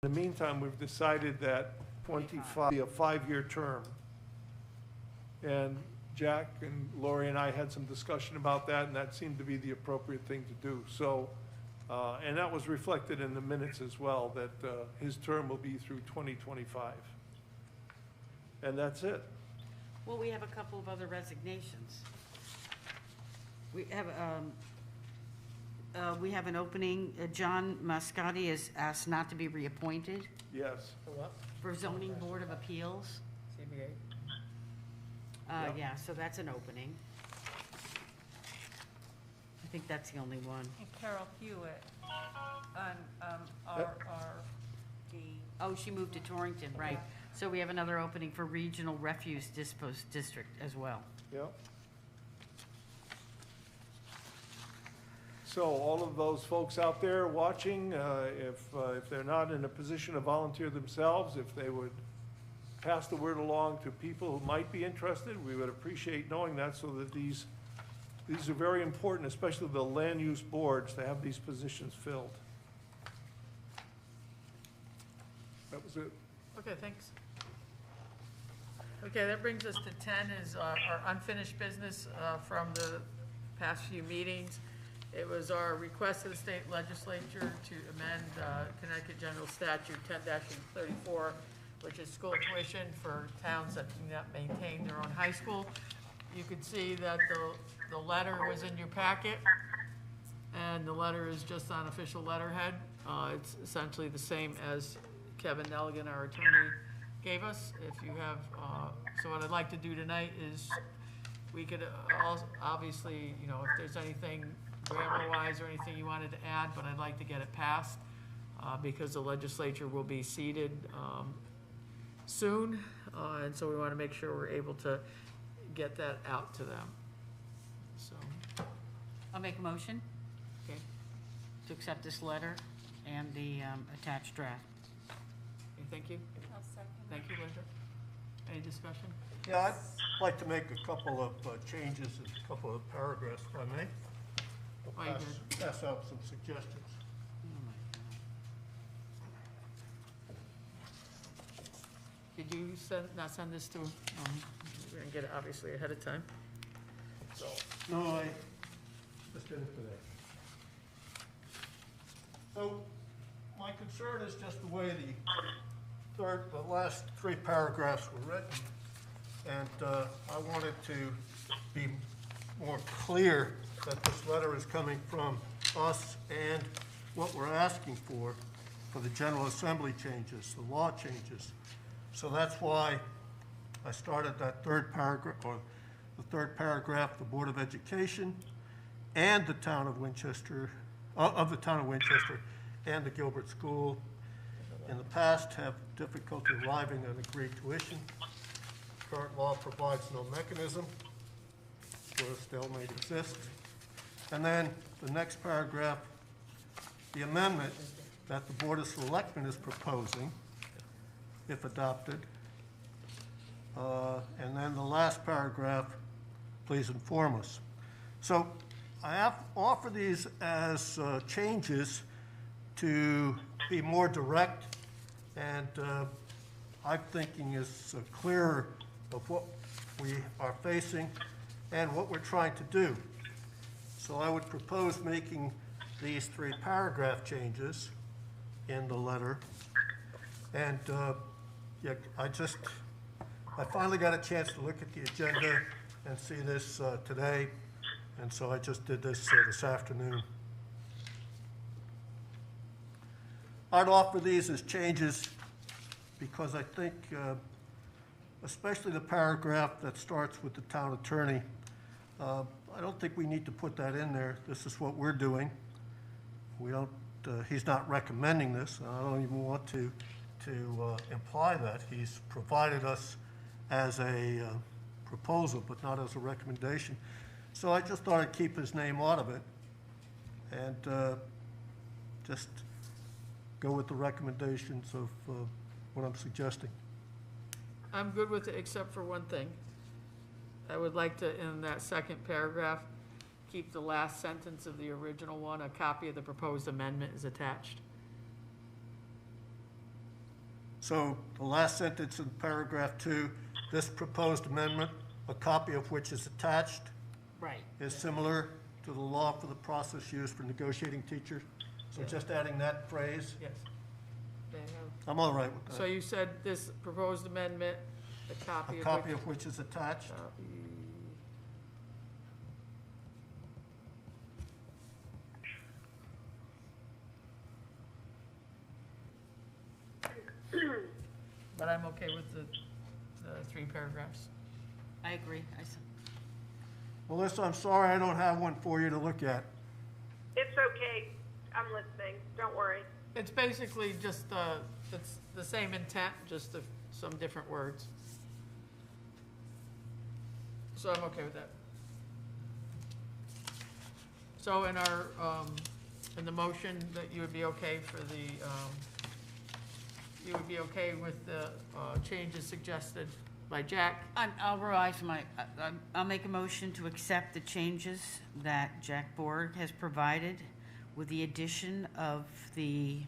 In the meantime, we've decided that 25 be a 5-year term. And Jack and Lori and I had some discussion about that, and that seemed to be the appropriate thing to do. So, and that was reflected in the minutes as well, that his term will be through 2025. And that's it. Well, we have a couple of other resignations. We have an opening. John Mascotti is asked not to be reappointed Yes. For what? for Zoning Board of Appeals. CBA? Yep. Yeah, so that's an opening. I think that's the only one. And Carol Hewitt on RRD. Oh, she moved to Torrington, right. So we have another opening for Regional Refuse Dispose District as well. Yep. So all of those folks out there watching, if they're not in a position to volunteer themselves, if they would pass the word along to people who might be interested, we would appreciate knowing that, so that these are very important, especially the land use boards, to have these positions filled. That was it. Okay, thanks. Okay, that brings us to 10 is our unfinished business from the past few meetings. It was our request to the state legislature to amend Connecticut General Statute 10-34, which is school tuition for towns that do not maintain their own high school. You could see that the letter was in your packet, and the letter is just on official letterhead. It's essentially the same as Kevin Nelligan, our attorney, gave us. If you have, so what I'd like to do tonight is, we could obviously, you know, if there's anything grammar-wise or anything you wanted to add, but I'd like to get it passed because the legislature will be seated soon, and so we want to make sure we're able to get that out to them. So, I'll make a motion okay, to accept this letter and the attached draft. okay, thank you. I'll second. Thank you, Linda. Any discussion? Yeah, I'd like to make a couple of changes in a couple of paragraphs, if I may. Oh, you good. Pass out some suggestions. Did you not send this to, we're gonna get it obviously ahead of time. So, no, I just did it today. So, my concern is just the way the last 3 paragraphs were written. And I wanted to be more clear that this letter is coming from us and what we're asking for the General Assembly changes, the law changes. So that's why I started that third paragraph, or the third paragraph, the Board of Education and the town of Winchester, of the town of Winchester and the Gilbert School in the past have difficulty arriving at agreed tuition. Current law provides no mechanism where a stalemate exists. And then the next paragraph, the amendment that the Board of Selectmen is proposing, if adopted. And then the last paragraph, please inform us. So I have offered these as changes to be more direct, and I'm thinking is clearer of what we are facing and what we're trying to do. So I would propose making these 3 paragraph changes in the letter. And yeah, I finally got a chance to look at the agenda and see this today, and so I just did this this afternoon. I'd offer these as changes because I think, especially the paragraph that starts with the town attorney, I don't think we need to put that in there. This is what we're doing. We don't, he's not recommending this. I don't even want to imply that. He's provided us as a proposal, but not as a recommendation. So I just thought I'd keep his name out of it and just go with the recommendations of what I'm suggesting. I'm good with it, except for one thing. I would like to, in that second paragraph, keep the last sentence of the original one, a copy of the proposed amendment is attached. So the last sentence in paragraph 2, this proposed amendment, a copy of which is attached, Right. is similar to the law for the process used for negotiating teachers. So just adding that phrase, Yes. They have- I'm all right with So that. you said this proposed amendment, a copy A of copy which. of which is attached. Copy. But I'm okay with the 3 paragraphs. I agree. Melissa, I'm sorry I don't have one for you to look at. It's okay. I'm listening. Don't worry. It's basically just, it's the same intent, just some different words. So I'm okay with that. So in our, in the motion, that you would be okay for the, you would be okay with the changes suggested by Jack? I'll revise I'll make a motion to accept the changes that Jack Borg has provided with the addition of the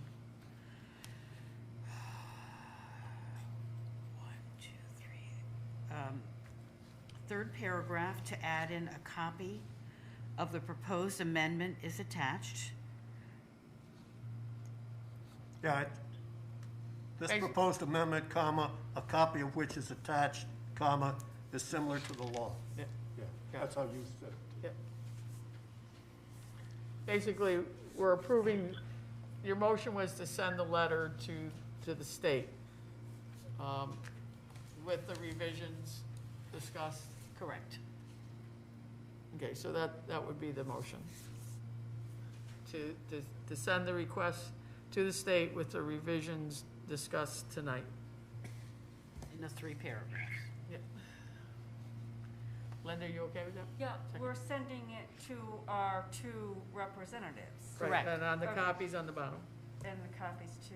third paragraph to add in a copy of the proposed amendment is attached. Yeah, this Basi- proposed amendment, comma, a copy of which is attached, comma, is similar to the law. Yeah. Yeah, that's how you said it. Yep. Basically, we're approving, your motion was to send the letter to the state with the revisions discussed. Correct. Okay, so that would be the motion. To send the request to the state with the revisions discussed tonight. In the 3 paragraphs. Yep. Linda, you okay with that? Yeah, Second. we're sending it to our 2 representatives Correct. Right, and on the Okay. copies on the bottom. and the copies to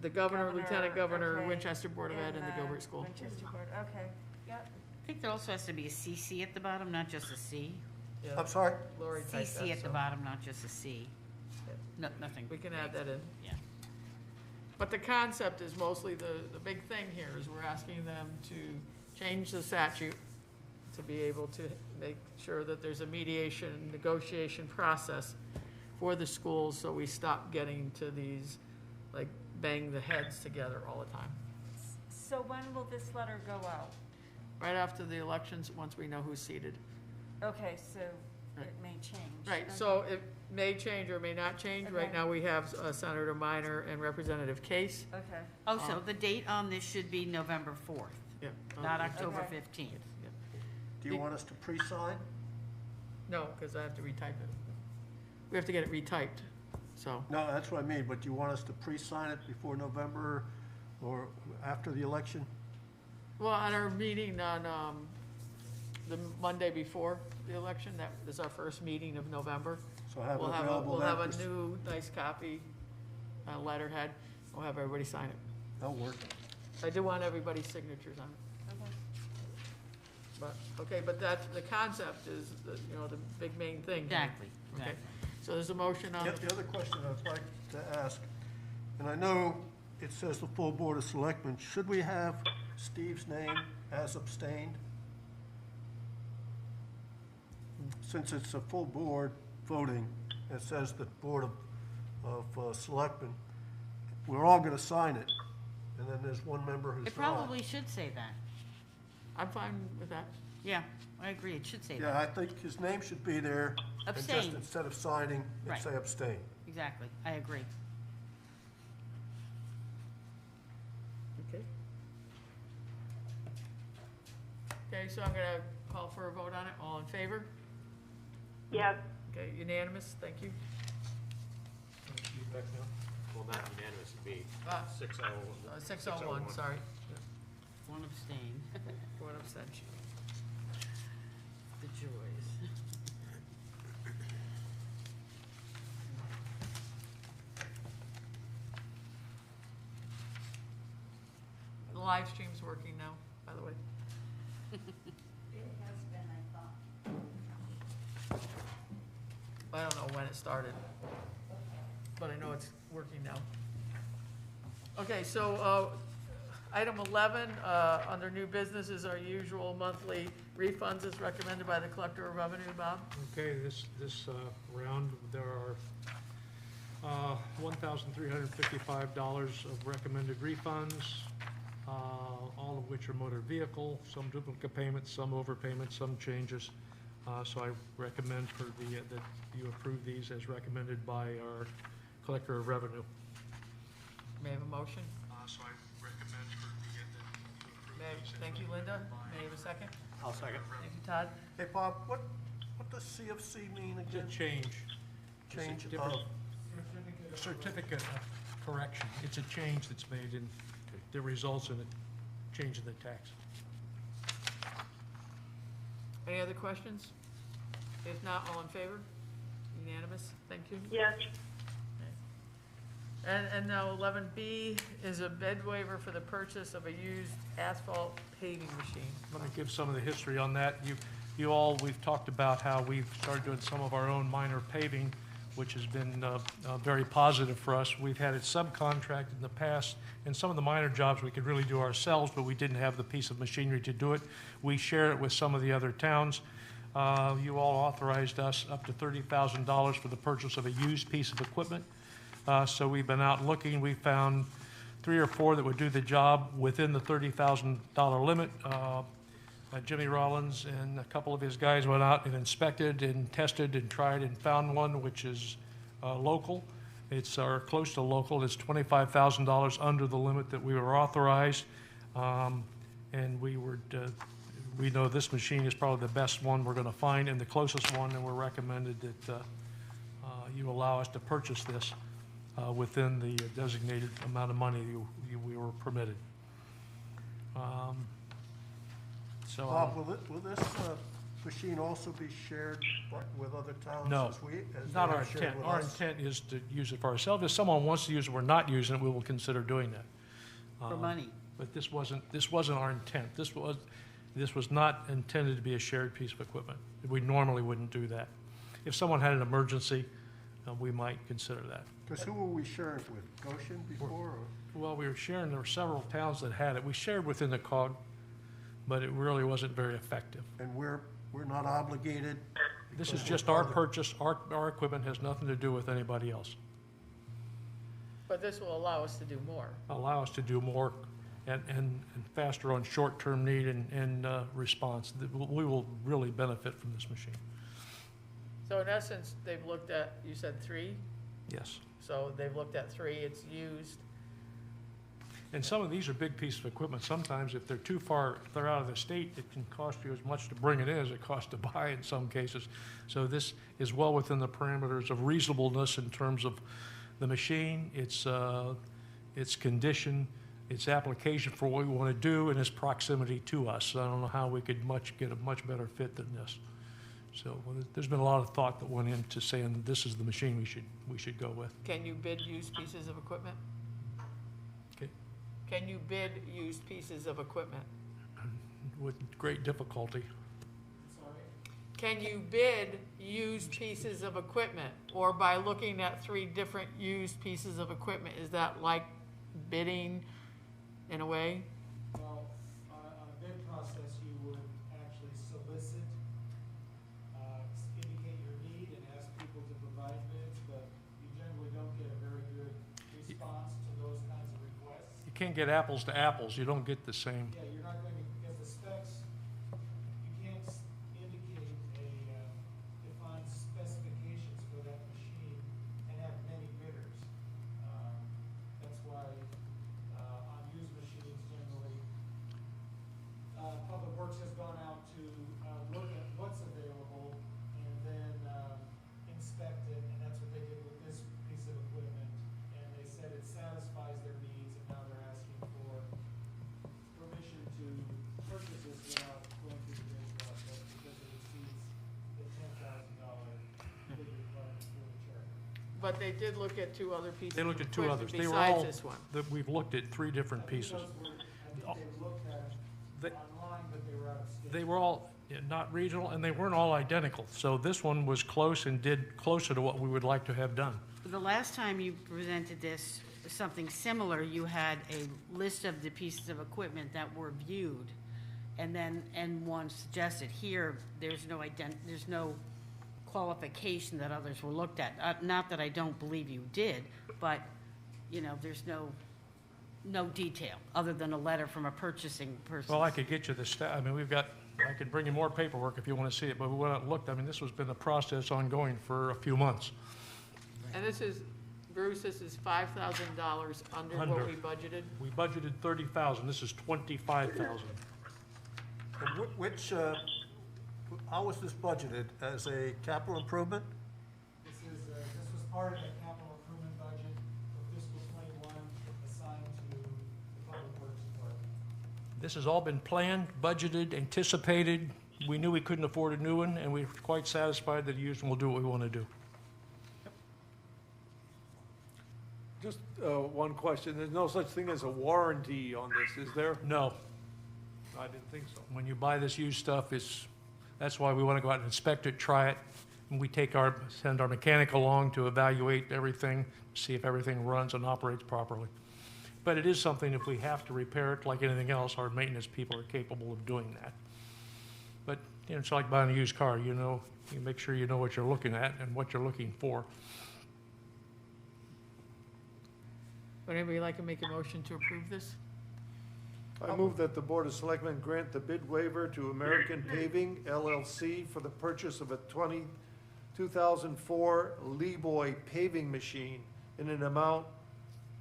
The governor, lieutenant governor, okay, Winchester Board of Ed, and the Gilbert School. Winchester Board, okay, yep. I think there also has to be a CC at the bottom, not just a C. Yeah, I'm sorry? Lori typed that, CC at the so bottom, not just a C. No, nothing. we can add that in. Yeah. But the concept is mostly, the big thing here is we're asking them to change the statute to be able to make sure that there's a mediation, negotiation process for the schools, so we stop getting to these, like, bang the heads together all the time. So when will this letter go out? Right after the elections, once we know who's seated. Okay, so Right. it may change. Right, Okay. so it may change or may not change. Right Okay. now, we have Senator Minor and Representative Case. Okay, Oh, so the date on this should be November 4th, Yeah. not October Okay. 15th. Do you want us to pre-sign? No, because I have to retype it. We have to get it retyped, so. No, that's what I mean, but do you want us to pre-sign it before November or after the election? Well, at our meeting on the Monday before the election, that is our first meeting of November. So have it We'll available we'll then? have a new nice copy, letterhead. We'll have everybody sign it. That'll work. I do want everybody's signatures on it. okay. But, okay, but that's, the concept is, the big main thing here. Exactly, Okay, exactly. so there's a motion on, The other question I'd like to ask, and I know it says the full Board of Selectmen, should we have Steve's name as abstained? Since it's a full board voting, it says the Board of Selectmen, we're all gonna sign it, and then there's one member who's not. It probably should say that. I'm fine with that. Yeah, I agree, it should say Yeah, that. I think his name should be there. And just Abstain. instead of signing, it Right. say abstain. Exactly, I agree. Okay. Okay, so I'm gonna call for a vote on it. All in favor? Yes. Okay, unanimous, thank you. Well, not unanimous, it'd be Ah, 6-0. 601, sorry. One abstain. One abstention. The joys. The live stream's working now, by the way. It has been, I thought. I don't know when it started, but I know it's working now. Okay, so, item 11, under new business is our usual monthly refunds as recommended by the Collector of Revenue, Bob. Okay, this round, there are $1,355 of recommended refunds, all of which are motor vehicle, some duplicate payments, some overpayments, some changes. So I recommend that you approve these as recommended by our Collector of Revenue. May I have a motion? So I recommend that you approve these. Thank you, Linda. May I have a second? I'll second. Thank you, Todd. Hey, Bob, what does CFC mean It's a again? change. Change It's a different of, certificate of correction. It's a change that's made in, that results in a change in the tax. Any other questions? If not, all in favor? Unanimous? Thank you. Yes. And now 11B is a bid waiver for the purchase of a used asphalt paving machine. Let me give some of the history on that. We've talked about how we've started doing some of our own minor paving, which has been very positive for us. We've had it subcontracted in the past, and some of the minor jobs we could really do ourselves, but we didn't have the piece of machinery to do it. We share it with some of the other towns. You all authorized us up to $30,000 for the purchase of a used piece of equipment. So we've been out looking. We found 3 or 4 that would do the job within the $30,000 limit. Jimmy Rollins and a couple of his guys went out and inspected and tested and tried and found one which is local. It's close to local. It's $25,000 under the limit that we were authorized. And we know this machine is probably the best one we're going to find and the closest one, and we're recommended that you allow us to purchase this within the designated amount of money we were permitted. So Bob, will this machine also be shared with other towns? No, as we- as it's they not have our shared intent. with Our us? intent is to use it for ourselves. If someone wants to use it, we're not using it, we will consider doing that. For money. But this wasn't our intent. This was not intended to be a shared piece of equipment. We normally wouldn't do that. If someone had an emergency, we might consider that. Because who were we sharing with? Goshen before? Or? Well, we were sharing, there were several towns that had it. We shared within the COG, but it really wasn't very effective. And we're not obligated? This is because just we're our part of- purchase. Our equipment has nothing to do with anybody else. But this will allow us to do more. Allow us to do more and faster on short-term need and response. We will really benefit from this machine. So in essence, they've looked at, you said 3? Yes. So they've looked at 3, it's used. And some of these are big pieces of equipment. Sometimes if they're too far, if they're out of the state, it can cost you as much to bring it in as it costs to buy in some cases. So this is well within the parameters of reasonableness in terms of the machine, its condition, its application for what we want to do, and its proximity to us. So I don't know how we could get a much better fit than this. So there's been a lot of thought that went into saying that this is the machine we should go with. Can you bid used pieces of equipment? Okay. Can you bid used pieces of equipment? With great difficulty. Can you bid used pieces of equipment? Or by looking at 3 different used pieces of equipment, is that like bidding in a way? Well, on a bid process, you would actually solicit, indicate your need and ask people to provide bids, but you generally don't get a very good response to those kinds of requests. You can't get apples to apples. You don't get the same. Yeah, you're not going to, because the specs, you can't indicate a defined specifications for that machine and have many bidders. That's why on used machines generally, Public Works has gone out to look at what's available and then inspect it, and that's what they did with this piece of equipment. And they said it satisfies their needs, and now they're asking for permission to purchase this without going through the bid process because it exceeds the $10,000 bid requirement for the charter. But they did look at 2 other pieces They of looked at 2 equipment others. They were all, besides this one. we've looked at 3 different I think pieces. those were, I think they looked at They- online, but they were out of state. They were all not regional, and they weren't all identical. So this one was close and did closer to what we would like to have done. The last time you presented this something similar, you had a list of the pieces of equipment that were viewed, and one suggested here, there's no qualification that others were looked at. Not that I don't believe you did, but, there's no detail, other than a letter from a purchasing person. Well, I could get you the I mean, I could bring you more paperwork if you want to see it, but we went out and looked. I mean, this has been a process ongoing for a few months. And this is, Bruce, this is $5,000 under Under. what we budgeted? We budgeted 30,000, this is 25,000. Which, how was this budgeted? As a capital improvement? This was part of the capital improvement budget for fiscal '21 assigned to the Public Works Department. This has all been planned, budgeted, anticipated. We knew we couldn't afford a new one, and we're quite satisfied that the used one will do what we want to do. Just one question, there's no such thing as a warranty on this, is there? No, I didn't think so. when you buy this used stuff, that's why we want to go out and inspect it, try it. And we send our mechanic along to evaluate everything, see if everything runs and operates properly. But it is something, if we have to repair it, like anything else, our maintenance people are capable of doing that. But it's like buying a used car, you make sure you know what you're looking at and what you're looking for. Would anybody like to make a motion to approve this? I move that the Board of Selectmen grant the bid waiver to American Paving LLC for the purchase of a 2004 Leeboy paving machine in an amount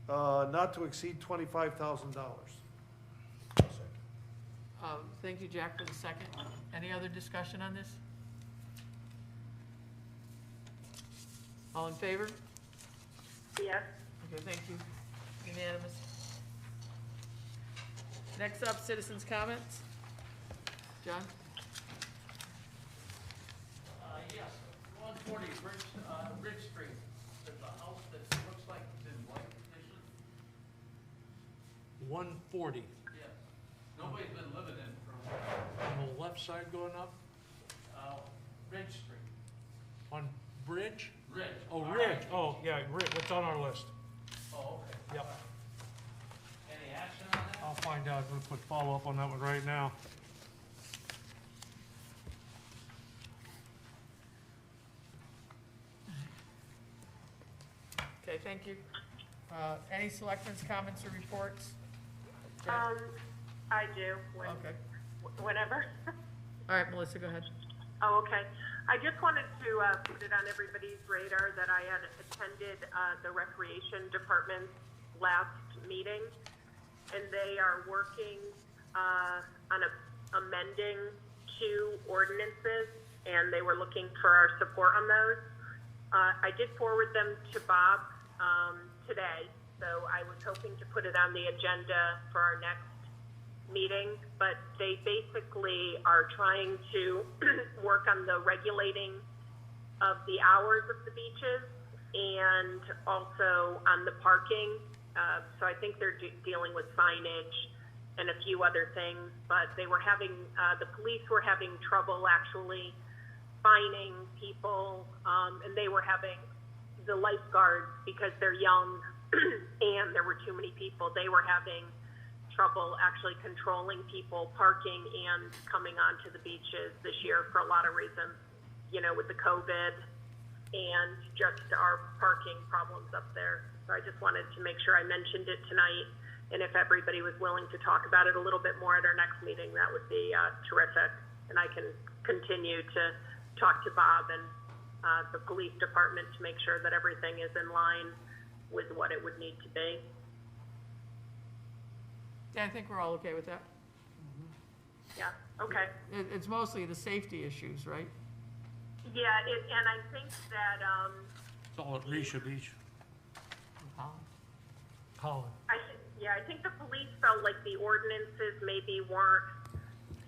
not to exceed $25,000. Thank you, Jack, for the second. Any other discussion on this? All in favor? Yes. Okay, thank you. Unanimous. Next up, citizens' comments. John? Yes, 140 Ridge Street. There's a house that looks like it's in white condition. 140, Yes. Nobody's been living in it for a while. on the left side going up, Ridge Street. on Bridge? Ridge. Oh, Ridge, oh, yeah, Ridge, it's on our list. Oh, okay. Yep. Any action on that? I'll find out, we'll put follow-up on that one right now. Okay, thank you. Any selectmen's comments or reports? Jack? I do, Okay. whenever. All right, Melissa, go ahead. Oh, okay. I just wanted to put it on everybody's radar that I had attended the Recreation Department's last meeting, and they are working on amending 2 ordinances, and they were looking for our support on those. I did forward them to Bob today, so I was hoping to put it on the agenda for our next meeting, but they basically are trying to work on the regulating of the hours of the beaches and also on the parking. So I think they're dealing with signage and a few other things, but they were having, the police were having trouble actually fining people, and they were having the lifeguards, because they're young and there were too many people, they were having trouble actually controlling people parking and coming onto the beaches this year for a lot of reasons, with the COVID and just our parking problems up there. So I just wanted to make sure I mentioned it tonight, and if everybody was willing to talk about it a little bit more at our next meeting, that would be terrific. And I can continue to talk to Bob and the police department to make sure that everything is in line with what it would need to be. Yeah, I think we're all okay with that. Yeah, okay. It's mostly the safety issues, right? Yeah, and I think that, It's all at Risha Beach, Holland. I think the police felt like the ordinances maybe weren't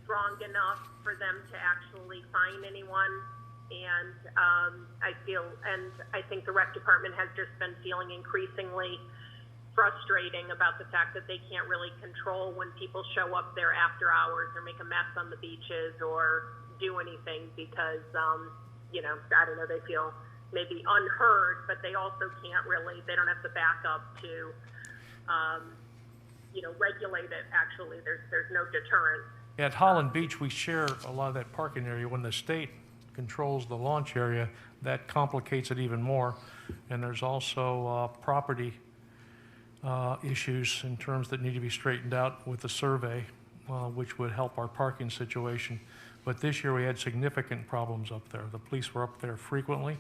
strong enough for them to actually fine anyone. And I think the rec department has just been feeling increasingly frustrating about the fact that they can't really control when people show up there after hours or make a mess on the beaches or do anything because, I don't know, they feel maybe unheard, but they also can't really, they don't have the backup to regulate it, actually, there's no deterrent. At Holland Beach, we share a lot of that parking area. When the state controls the launch area, that complicates it even more. And there's also property issues in terms that need to be straightened out with the survey, which would help our parking situation. But this year, we had significant problems up there. The police were up there frequently.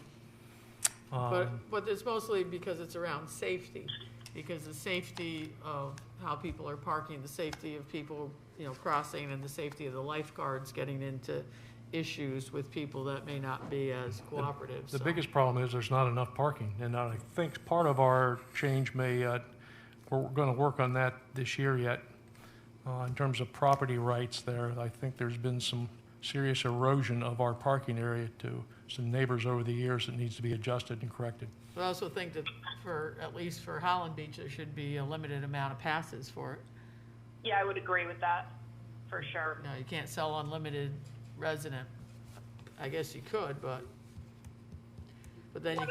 But it's mostly because it's around safety, because the safety of how people are parking, the safety of people, crossing, and the safety of the lifeguards getting into issues with people that may not be as cooperative. The so. biggest problem is there's not enough parking. And I think part of our change we're going to work on that this year yet. In terms of property rights there, I think there's been some serious erosion of our parking area to some neighbors over the years that needs to be adjusted and corrected. I also think that at least for Holland Beach, there should be a limited amount of passes for it. Yeah, I would agree with that, for sure. No, you can't sell unlimited resident. I guess you could, but then you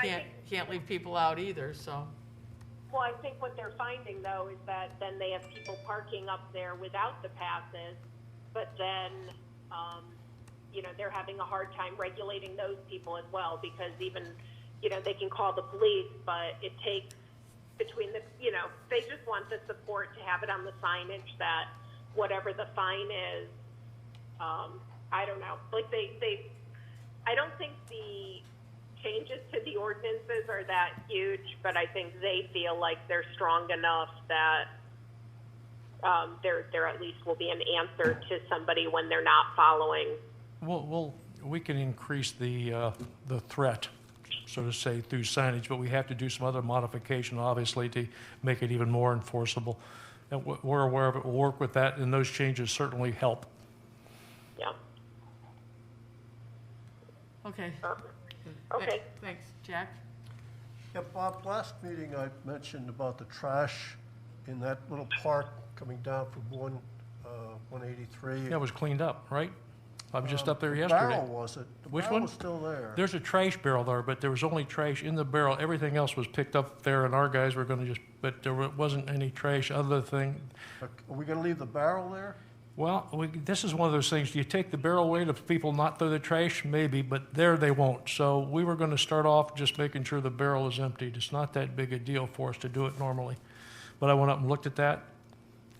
can't leave people out either, so. Well, I think what they're finding, though, is that then they have people parking up there without the passes, but then, they're having a hard time regulating those people as well, because even, they can call the police, but it takes between they just want the support to have it on the signage that whatever the fine is, I don't know, like I don't think the changes to the ordinances are that huge, but I think they feel like they're strong enough that there at least will be an answer to somebody when they're not following. We can increase the threat, so to say, through signage, but we have to do some other modification, obviously, to make it even more enforceable. And we're aware of it. We'll work with that, and those changes certainly help. Yeah. Okay. Okay. Thanks. Jack? Yeah, Bob, last meeting I mentioned about the trash in that little park coming down from 183. Yeah, it was cleaned up, right? I was just up there The yesterday. barrel was it? The Which barrel one? was still there. There's a trash barrel there, but there was only trash in the barrel. Everything else was picked up there, and our guys were going to but there wasn't any trash other thing. Are we going to leave the barrel there? Well, this is one of those things. Do you take the barrel away to people not throw the trash? Maybe, but there they won't. So we were going to start off just making sure the barrel is emptied. It's not that big a deal for us to do it normally. But I went up and looked at that,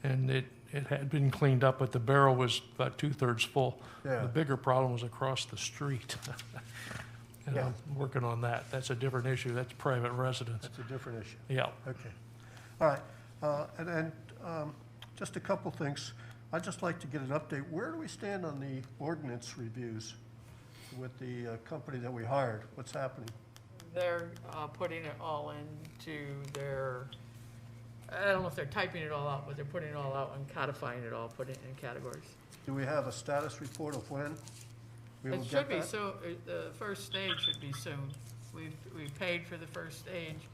and it had been cleaned up, but the barrel was about 2/3 full. Yeah. The bigger problem was across the street. And Yeah. I'm working on that. That's a different issue. That's private residence. That's a different issue. Yeah. Okay. All right. And just a couple things. I'd just like to get an update. Where do we stand on the ordinance reviews with the company that we hired? What's happening? They're putting it all into their, I don't know if they're typing it all out, but they're putting it all out and codifying it all, putting it in categories. Do we have a status report of when we will It get should be, that? so, the first stage should be soon. We've paid for the first stage.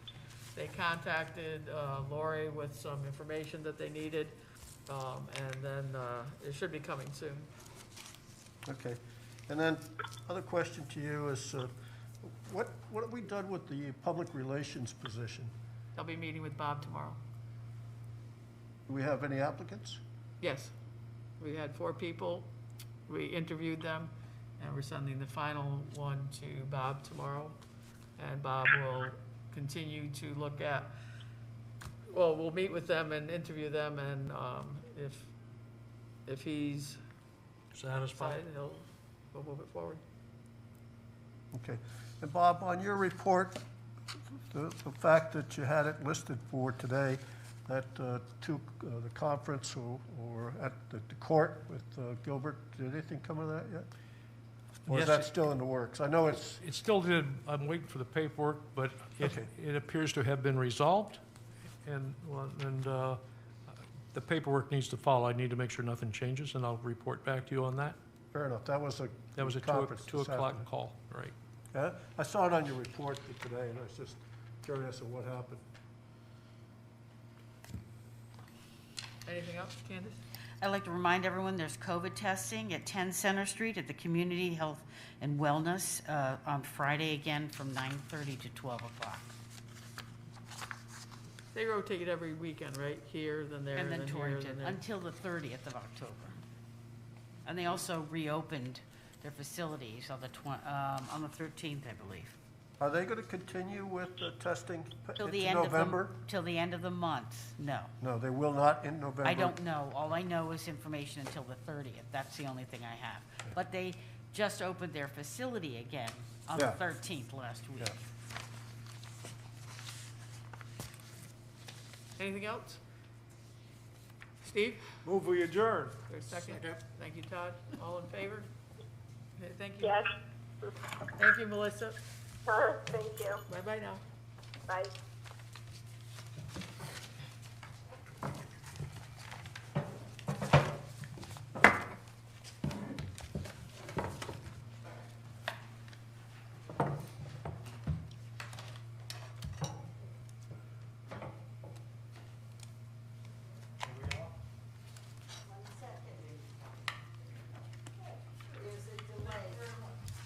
They contacted Lori with some information that they needed, and then it should be coming soon. Okay. And then, other question to you is, what have we done with the public relations position? I'll be meeting with Bob tomorrow. Do we have any applicants? Yes, we had 4 people. We interviewed them, and we're sending the final one to Bob tomorrow. And Bob will continue to look at, we'll meet with them and interview them, and if he's Satisfied? satisfied, we'll move it forward. Okay. And Bob, on your report, the fact that you had it listed for today at the conference or at the court with Gilbert, did anything come of that yet? Or is Yes, that still in the works? I know it's, It still did, I'm waiting for the paperwork, but Okay. it appears to have been resolved, and the paperwork needs to follow. I need to make sure nothing changes, and I'll report back to you on that. fair enough, that was a That was a conference 2 this o'clock afternoon. call, right? Yeah, I saw it on your report today, and I was just curious of what happened. Anything else, Candace? I'd like to remind everyone, there's COVID testing at 10 Center Street at the Community Health and Wellness on Friday again from 9:30 to 12 o'clock. They rotate it every weekend, right? Here, then there, And and then then here, Torrington, then there. until the 30th of October. And they also reopened their facilities on the 13th, I believe. Are they going to continue with the testing Till the into end of the, November? till the end of the month, no. No, they will not in November? I don't know. All I know is information until the 30th. That's the only thing I have. But they just opened their facility again on the Yeah. 13th last week. Yeah. Anything else? Steve? Move we adjourn. There's a second? Thank you, Todd. All in favor? Okay, thank you. Yes. Thank you, Melissa. Thank you. Bye-bye now. Bye.